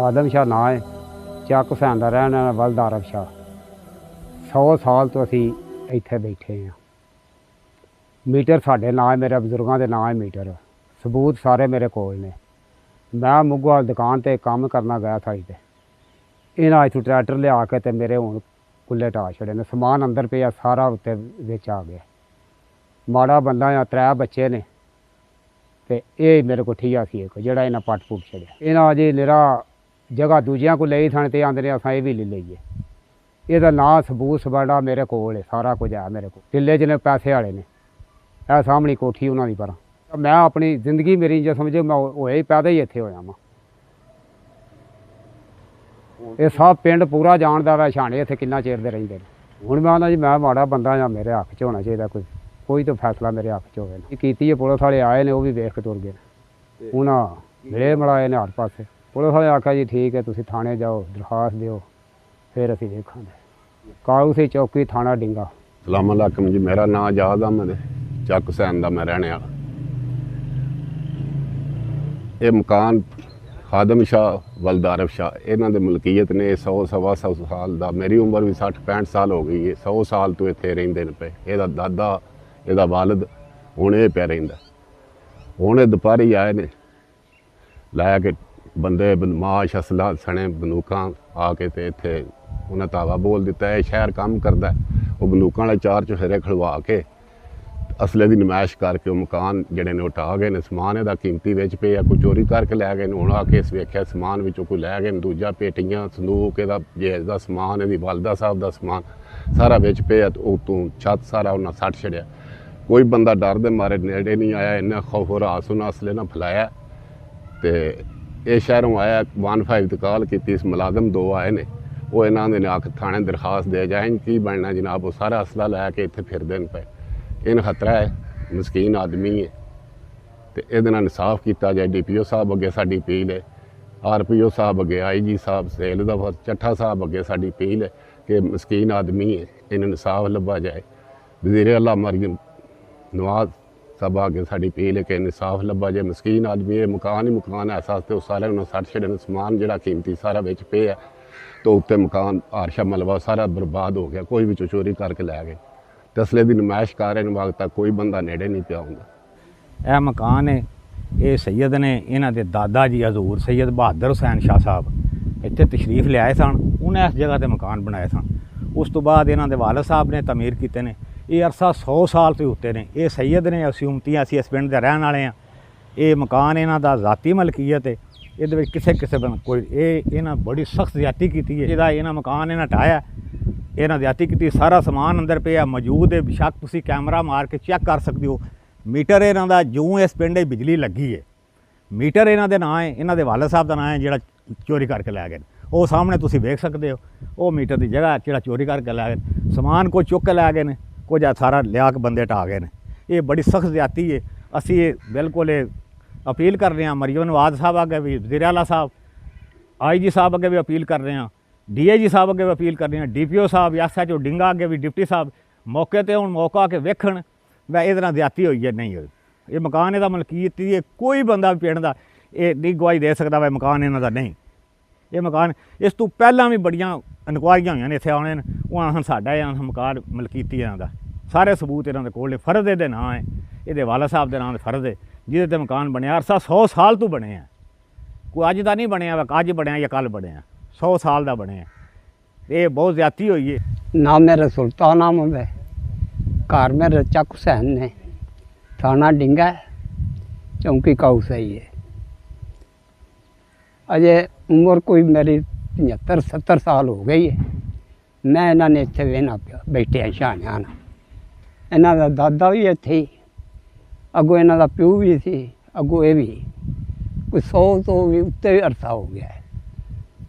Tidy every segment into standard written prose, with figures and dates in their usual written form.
ਖਾਦਮ ਸ਼ਾਹ ਨਾਂ ਹੈ, ਚੱਕ ਹੁਸੈਨ ਦਾ ਰਹਿਣ ਵਾਲਾ ਬਲਦਾਰ ਸ਼ਾਹ। 100 ਸਾਲ ਤੋਂ ਅਸੀਂ ਇੱਥੇ ਬੈਠੇ ਹਾਂ। ਮੀਟਰ ਸਾਡੇ ਨਾਂ ਹੈ, ਮੇਰੇ ਬਜ਼ੁਰਗਾਂ ਦੇ ਨਾਂ ਹੈ ਮੀਟਰ। ਸਬੂਤ ਸਾਰੇ ਮੇਰੇ ਕੋਲ ਨੇ। ਮੈਂ ਮੁੱਗਵਾਲ ਦੁਕਾਨ 'ਤੇ ਕੰਮ ਕਰਨਾ ਗਿਆ ਸਾਈ 'ਤੇ ਇਹਨਾਂ ਇੱਥੋਂ ਟਰੈਕਟਰ ਲਿਆ ਕੇ ਅਤੇ ਮੇਰੇ ਹੁਣ ਕੁੱਲੇ ਢਾਹ ਛੜੇ ਨੇ। ਸਮਾਨ ਅੰਦਰ ਪਿਆ ਸਾਰਾ ਉੱਤੇ ਵਿੱਚ ਆ ਗਿਆ। ਮਾੜਾ ਬੰਦਾ ਆ, 3 ਬੱਚੇ ਨੇ ਅਤੇ ਇਹ ਮੇਰੇ ਕੋਲ ਠੀਆ ਸੀ ਇੱਕ ਜਿਹੜਾ ਇਹਨਾਂ ਪੱਟ ਪੁੱਟ ਛੜਿਆ। ਇਹਨਾਂ ਅਜੇ ਨਿਰਾ ਜਗ੍ਹਾ ਦੂਜਿਆਂ ਕੋਲ ਲਈ ਸਨ ਅਤੇ ਆਂਦੇ ਨੇ ਅਸਾਂ ਇਹ ਵੀ ਲੈ ਲਈਏ। ਇਹਦਾ ਨਾਂ ਸਬੂਤ ਸਬਾੜਾ ਮੇਰੇ ਕੋਲ ਹੈ, ਸਾਰਾ ਕੁਝ ਹੈ ਮੇਰੇ ਕੋਲ। ਕਿੱਲੇ 'ਚ ਨੇ ਪੈਸੇ ਵਾਲੇ ਨੇ, ਇਹ ਸਾਹਮਣੀ ਕੋਠੀ ਉਹਨਾਂ ਦੀ। ਪਰ ਮੈਂ ਆਪਣੀ ਜ਼ਿੰਦਗੀ ਮੇਰੀ ਜੇ ਸਮਝੋ ਮੈਂ ਹੋਇਆ ਹੀ ਪੈਦਾ ਹੀ ਇੱਥੇ ਹੋਇਆ ਵਾਂ। ਇਹ ਸਭ ਪਿੰਡ ਪੂਰਾ ਜਾਣਦਾ ਵਾ ਛਾਣੇ ਇੱਥੇ ਕਿੰਨਾ ਚਿਰ ਦੇ ਰਹਿੰਦੇ ਨੇ। ਹੁਣ ਮੈਂ ਆਉਂਦਾ ਜੀ ਮੈਂ ਮਾੜਾ ਬੰਦਾ ਜਾਂ ਮੇਰੇ ਹੱਥ 'ਚ ਹੋਣਾ ਚਾਹੀਦਾ ਕੋਈ ਤਾਂ ਫੈਸਲਾ ਮੇਰੇ ਹੱਥ 'ਚ ਹੋਵੇ ਨਾ। ਕੀਤੀ ਹੈ, ਪੁਲਿਸ ਵਾਲੇ ਆਏ ਨੇ, ਉਹ ਵੀ ਵੇਖ ਕੇ ਤੁਰ ਗਏ ਨੇ। ਉਹਨਾਂ ਮਿਲੇ ਮਿਲਾਏ ਨੇ ਹਰ ਪਾਸੇ। ਪੁਲਿਸ ਵਾਲੇ ਆਖਿਆ ਜੀ ਠੀਕ ਹੈ, ਤੁਸੀਂ ਥਾਣੇ ਜਾਓ, ਦਰਖਾਸਤ ਦਿਓ, ਫਿਰ ਅਸੀਂ ਵੇਖਾਂਗੇ। ਕਾਲੂ ਸੀ ਚੌਕੀ, ਥਾਣਾ ਡਿੰਗਾ। ਸਲਾਮ ਅਲੈਕਮ ਜੀ, ਮੇਰਾ ਨਾਂ ਆਜ਼ਾਦ ਅਹਿਮਦ, ਚੱਕ ਹੁਸੈਨ ਦਾ ਮੈਂ ਰਹਿਣੇ ਵਾਲਾ। ਇਹ ਮਕਾਨ ਖਾਦਮ ਸ਼ਾਹ ਬਲਦਾਰ ਸ਼ਾਹ ਇਹਨਾਂ ਦੇ ਮਲਕੀਅਤ ਨੇ। 100 ਸਵਾ 100 ਸਾਲ ਦਾ, ਮੇਰੀ ਉਮਰ ਵੀ 60-65 ਸਾਲ ਹੋ ਗਈ ਹੈ। 100 ਸਾਲ ਤੋਂ ਇੱਥੇ ਰਹਿੰਦੇ ਨੇ ਪਏ। ਇਹਦਾ ਦਾਦਾ, ਇਹਦਾ ਵਾਲਦ, ਹੁਣ ਇਹ ਪਿਆ ਰਹਿੰਦਾ। ਹੁਣ ਇਹ ਦੁਪਹਿਰੀ ਆਏ ਨੇ ਲੈ ਕੇ ਬੰਦੇ ਬਦਮਾਸ਼ ਅਸਲਾ ਸਣੇ ਬੰਦੂਕਾਂ ਆ ਕੇ ਅਤੇ ਇੱਥੇ ਉਹਨਾਂ ਧਾਵਾ ਬੋਲ ਦਿੱਤਾ ਇਹ ਸ਼ਹਿਰ ਕੰਮ ਕਰਦਾ। ਉਹ ਬੰਦੂਕਾਂ ਵਾਲੇ 4 ਚੁਫੇਰੇ ਖਲਵਾ ਕੇ ਅਸਲੇ ਦੀ ਨਮਾਇਸ਼ ਕਰਕੇ ਉਹ ਮਕਾਨ ਜਿਹੜੇ ਨੇ ਉਹ ਢਾਹ ਗਏ ਨੇ। ਸਮਾਨ ਇਹਦਾ ਕੀਮਤੀ ਵਿੱਚ ਪਿਆ, ਕੋਈ ਚੋਰੀ ਕਰਕੇ ਲੈ ਗਏ ਨੇ। ਹੁਣ ਆ ਕੇ ਇਸ ਵੇਖਿਆ ਸਮਾਨ ਵਿੱਚੋਂ ਕੋਈ ਲੈ ਗਏ ਨੇ। ਦੂਜਾ ਪੇਟੀਆਂ, ਸੰਦੂਕ, ਇਹਦਾ ਜੇਜ਼ ਦਾ ਸਮਾਨ, ਇਹਦੀ ਵਾਲਦਾ ਸਾਹਿਬ ਦਾ ਸਮਾਨ ਸਾਰਾ ਵਿੱਚ ਪਿਆ। ਉਤੋਂ ਛੱਤ ਸਾਰਾ ਉਹਨਾਂ ਸੱਟ ਛੜਿਆ। ਕੋਈ ਬੰਦਾ ਡਰ ਦੇ ਮਾਰੇ ਨੇੜੇ ਨਹੀਂ ਆਇਆ। ਇੰਨਾ ਖੌਫ ਹਰਾਸ ਉਹਨਾਂ ਅਸਲੇ ਨਾਲ ਫੈਲਾਇਆ। ਅਤੇ ਇਹ ਸ਼ਹਿਰੋਂ ਆਇਆ 15 ਤੇ ਕਾਲ ਕੀਤੀ। ਇਸ ਮੁਲਾਜ਼ਮ 2 ਆਏ ਨੇ, ਉਹ ਇਹਨਾਂ ਦੇ ਨੇ ਥਾਣੇ ਦਰਖਾਸਤ ਦੇ ਜਾਏ ਕੀ ਬਣਨਾ ਜਨਾਬ। ਉਹ ਸਾਰਾ ਅਸਲਾ ਲੈ ਕੇ ਇੱਥੇ ਫਿਰਦੇ ਨੇ ਪਏ। ਇਹਨੂੰ ਖਤਰਾ ਹੈ, ਮਸਕੀਨ ਆਦਮੀ ਹੈ ਅਤੇ ਇਹਦੇ ਨਾਲ ਇਨਸਾਫ ਕੀਤਾ ਜਾਏ। DPO ਸਾਹਿਬ ਅੱਗੇ ਸਾਡੀ ਅਪੀਲ ਹੈ, RPO ਸਾਹਿਬ ਅੱਗੇ, IG ਸਾਹਿਬ, ਸੇਲ ਦਾ ਚੱਠਾ ਸਾਹਿਬ ਅੱਗੇ ਸਾਡੀ ਅਪੀਲ ਹੈ ਕਿ ਮਸਕੀਨ ਆਦਮੀ ਹੈ, ਇਹਨੂੰ ਇਨਸਾਫ ਲੱਭਾ ਜਾਏ। ਵਜ਼ੀਰ ਆਲਾ ਮਰੀਮ ਨਵਾਜ਼ ਸਾਹਿਬ ਅੱਗੇ ਸਾਡੀ ਅਪੀਲ ਹੈ ਕਿ ਇਨਸਾਫ ਲੱਭਾ ਜਾਏ। ਮਸਕੀਨ ਆਦਮੀ ਹੈ, ਮਕਾਨ ਹੀ ਮਕਾਨ ਹੈ ਅਹਿਸਾਸ ਅਤੇ ਉਹ ਸਾਰਿਆਂ ਨੂੰ ਸੱਟ ਛੱਡਣ। ਸਮਾਨ ਜਿਹੜਾ ਕੀਮਤੀ ਸਾਰਾ ਵਿੱਚ ਪਿਆ ਅਤੇ ਉੱਤੇ ਮਕਾਨ ਆਰਸ਼ਾ ਮਲਬਾ ਸਾਰਾ ਬਰਬਾਦ ਹੋ ਗਿਆ। ਕੋਈ ਵਿੱਚੋਂ ਚੋਰੀ ਕਰਕੇ ਲੈ ਗਏ। ਤਸਲੇ ਦੀ ਨਮਾਇਸ਼ ਕਰ ਰਹੇ ਨੇ, ਵਕਤ ਤੱਕ ਕੋਈ ਬੰਦਾ ਨੇੜੇ ਨਹੀਂ ਪਿਆ ਹੁੰਦਾ। ਇਹ ਮਕਾਨ ਹੈ, ਇਹ ਸੈਯਦ ਨੇ, ਇਹਨਾਂ ਦੇ ਦਾਦਾ ਜੀ ਹਜ਼ੂਰ ਸੈਯਦ ਬਹਾਦਰ ਹੁਸੈਨ ਸ਼ਾਹ ਸਾਹਿਬ ਇੱਥੇ ਤਸ਼ਰੀਫ ਲਿਆਏ ਸਨ। ਉਹਨੇ ਇਸ ਜਗ੍ਹਾ 'ਤੇ ਮਕਾਨ ਬਣਾਏ ਸਨ। ਉਸ ਤੋਂ ਬਾਅਦ ਇਹਨਾਂ ਦੇ ਵਾਲਦ ਸਾਹਿਬ ਨੇ ਤਮੀਰ ਕੀਤੇ ਨੇ। ਇਹ ਅਰਸਾ 100 ਸਾਲ ਤੋਂ ਉੱਤੇ ਨੇ। ਇਹ ਸੈਯਦ ਨੇ, ਅਸੀਂ ਉਮਤੀਆਂ, ਅਸੀਂ ਇਸ ਪਿੰਡ ਦੇ ਰਹਿਣ ਵਾਲੇ ਹਾਂ। ਇਹ ਮਕਾਨ ਇਹਨਾਂ ਦਾ ਜ਼ਾਤੀ ਮਲਕੀਅਤ ਹੈ। ਇਹਦੇ ਵਿੱਚ ਕਿਸੇ ਕੋਈ ਇਹਨਾਂ ਬੜੀ ਸਖਤ ਜ਼ਿਆਦਤੀ ਕੀਤੀ ਹੈ। ਜਿਹਦਾ ਇਹਨਾਂ ਮਕਾਨ ਇਹਨਾਂ ਢਾਹਿਆ, ਇਹਨਾਂ ਜ਼ਿਆਦਤੀ ਕੀਤੀ। ਸਾਰਾ ਸਮਾਨ ਅੰਦਰ ਪਿਆ ਮੌਜੂਦ ਹੈ। ਬੇਸ਼ੱਕ ਤੁਸੀਂ ਕੈਮਰਾ ਮਾਰ ਕੇ ਚੈੱਕ ਕਰ ਸਕਦੇ ਹੋ। ਮੀਟਰ ਇਹਨਾਂ ਦਾ ਜਿਉਂ ਇਸ ਪਿੰਡ 'ਚ ਬਿਜਲੀ ਲੱਗੀ ਹੈ, ਮੀਟਰ ਇਹਨਾਂ ਦੇ ਨਾਂ ਹੈ, ਇਹਨਾਂ ਦੇ ਵਾਲਦ ਸਾਹਿਬ ਦਾ ਨਾਂ ਹੈ ਜਿਹੜਾ ਚੋਰੀ ਕਰਕੇ ਲੈ ਗਏ। ਉਹ ਸਾਹਮਣੇ ਤੁਸੀਂ ਵੇਖ ਸਕਦੇ ਹੋ, ਉਹ ਮੀਟਰ ਦੀ ਜਗ੍ਹਾ ਜਿਹੜਾ ਚੋਰੀ ਕਰਕੇ ਲੈ ਗਏ। ਸਮਾਨ ਕੋਈ ਚੁੱਕ ਕੇ ਲੈ ਗਏ ਨੇ, ਕੁਝ ਸਾਰਾ ਲਿਆ ਕੇ ਬੰਦੇ ਢਾਹ ਗਏ ਨੇ। ਇਹ ਬੜੀ ਸਖਤ ਜ਼ਿਆਦਤੀ ਹੈ। ਅਸੀਂ ਇਹ ਬਿਲਕੁਲ ਅਪੀਲ ਕਰ ਰਹੇ ਹਾਂ ਮਰੀਮ ਨਵਾਜ਼ ਸਾਹਿਬ ਅੱਗੇ ਵੀ, ਵਜ਼ੀਰ ਆਲਾ ਸਾਹਿਬ, IG ਸਾਹਿਬ ਅੱਗੇ ਵੀ ਅਪੀਲ ਕਰ ਰਹੇ ਹਾਂ, DIG ਸਾਹਿਬ ਅੱਗੇ ਵੀ ਅਪੀਲ ਕਰ ਰਹੇ ਹਾਂ, DPO ਸਾਹਿਬ, SHO ਡਿੰਗਾ ਅੱਗੇ ਵੀ, ਡਿਪਟੀ ਸਾਹਿਬ ਮੌਕੇ 'ਤੇ ਹੁਣ ਮੌਕਾ ਆ ਕੇ ਵੇਖਣ ਵੈ ਇਹਦੇ ਨਾਲ ਜ਼ਿਆਦਤੀ ਹੋਈ ਹੈ ਨਹੀਂ ਹੋਈ। ਇਹ ਮਕਾਨ ਇਹਦਾ ਮਲਕੀਅਤੀ ਹੈ। ਕੋਈ ਬੰਦਾ ਵੀ ਪਿੰਡ ਦਾ ਇਹ ਨਹੀਂ ਗਵਾਹੀ ਦੇ ਸਕਦਾ ਵੈ ਮਕਾਨ ਇਹਨਾਂ ਦਾ ਨਹੀਂ। ਇਹ ਮਕਾਨ ਇਸ ਤੋਂ ਪਹਿਲਾਂ ਵੀ ਬੜੀਆਂ ਇਨਕੁਆਰੀਆਂ ਹੋਈਆਂ ਨੇ ਇੱਥੇ ਆਉਣੇ ਨੇ। ਉਹ ਆਖਣ ਸਾਡਾ ਇਹ ਮਕਾਨ ਮਲਕੀਤੀ ਇਹਨਾਂ ਦਾ, ਸਾਰੇ ਸਬੂਤ ਇਹਨਾਂ ਦੇ ਕੋਲ ਨੇ। ਫਰਜ਼ ਇਹਦੇ ਨਾਂ ਹੈ, ਇਹਦੇ ਵਾਲਾ ਸਾਹਿਬ ਦੇ ਨਾਂ ਦੇ ਫਰਜ਼ ਹੈ ਜਿਹਦੇ 'ਤੇ ਮਕਾਨ ਬਣਿਆ। ਅਰਸਾ 100 ਸਾਲ ਤੋਂ ਬਣੇ ਆ, ਕੋਈ ਅੱਜ ਦਾ ਨਹੀਂ ਬਣਿਆ ਵਾ, ਅੱਜ ਬਣਿਆ ਜਾਂ ਕੱਲ੍ਹ ਬਣਿਆ, 100 ਸਾਲ ਦਾ ਬਣਿਆ। ਇਹ ਬਹੁਤ ਜ਼ਿਆਦਤੀ ਹੋਈ ਹੈ। नाम मेरा सुल्तान अहमद है, घर मेरा चक हुसैन ने, थाना डिंगा है, चौंकी काऊ सही है। अजय उम्र कोई मेरी 75-70 साल हो गई है। मैं इन्होंने इतने वेहना पिया बैठे शानिया। इन्हों का दादा भी इत्थे ही, अगों इन्हों का प्यो भी सी, अगों ये भी कोई 100 तो भी उत्ते भी अरसा हो गया है।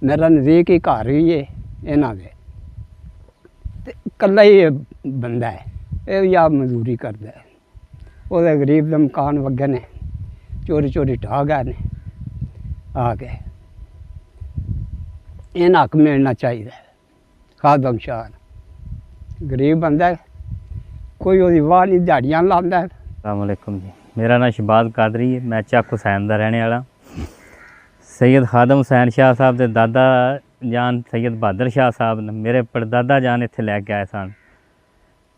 मेरा नज़दीक ही घर भी है इन्हों के। कल्ला ही बंदा है, ये भी आप मजदूरी करता है। वो गरीब के मकान वगे ने चोरी चोरी ढा गए ने आके। इन हक मिलना चाहिए। खादम शाह गरीब बंदा है, कोई वो वाह नहीं दिहाड़ियाँ लाता है। अस्सलाम वालेकुम जी, मेरा नाम शहबाज कादरी है, मैं चक हुसैन का रहने वाला। ਸੈਯਦ ਖਾਦਮ ਹੁਸੈਨ ਸ਼ਾਹ ਸਾਹਿਬ ਦੇ ਦਾਦਾ ਜਾਨ ਸੈਯਦ ਬਹਾਦਰ ਸ਼ਾਹ ਸਾਹਿਬ ਨੇ ਮੇਰੇ ਪੜਦਾਦਾ ਜਾਨ ਇੱਥੇ ਲੈ ਕੇ ਆਏ ਸਨ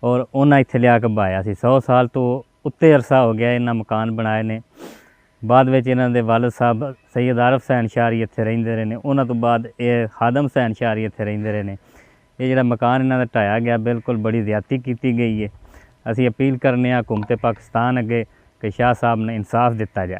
ਔਰ ਉਹਨਾਂ ਇੱਥੇ ਲਿਆ ਕੇ ਬਾਇਆ ਸੀ। 100 ਸਾਲ ਤੋਂ ਉੱਤੇ ਅਰਸਾ ਹੋ ਗਿਆ ਇਹਨਾਂ ਮਕਾਨ ਬਣਾਏ ਨੇ। ਬਾਅਦ ਵਿੱਚ ਇਹਨਾਂ ਦੇ ਵਾਲਦ ਸਾਹਿਬ ਸੈਯਦ ਆਰਫ ਹੁਸੈਨ ਸ਼ਾਰੀ ਇੱਥੇ ਰਹਿੰਦੇ ਰਹੇ ਨੇ। ਉਹਨਾਂ ਤੋਂ ਬਾਅਦ ਇਹ ਖਾਦਮ ਹੁਸੈਨ ਸ਼ਾਰੀ ਇੱਥੇ ਰਹਿੰਦੇ ਰਹੇ ਨੇ। ਇਹ ਜਿਹੜਾ ਮਕਾਨ ਇਹਨਾਂ ਦਾ ਢਾਇਆ ਗਿਆ ਬਿਲਕੁਲ ਬੜੀ ਜ਼ਿਆਦਤੀ ਕੀਤੀ ਗਈ ਹੈ। ਅਸੀਂ ਅਪੀਲ ਕਰਨੇ ਆ ਹਕੂਮਤ ਪਾਕਿਸਤਾਨ ਅੱਗੇ ਕਿ ਸ਼ਾਹ ਸਾਹਿਬ ਨੇ ਇਨਸਾਫ ਦਿੱਤਾ ਜਾਏ।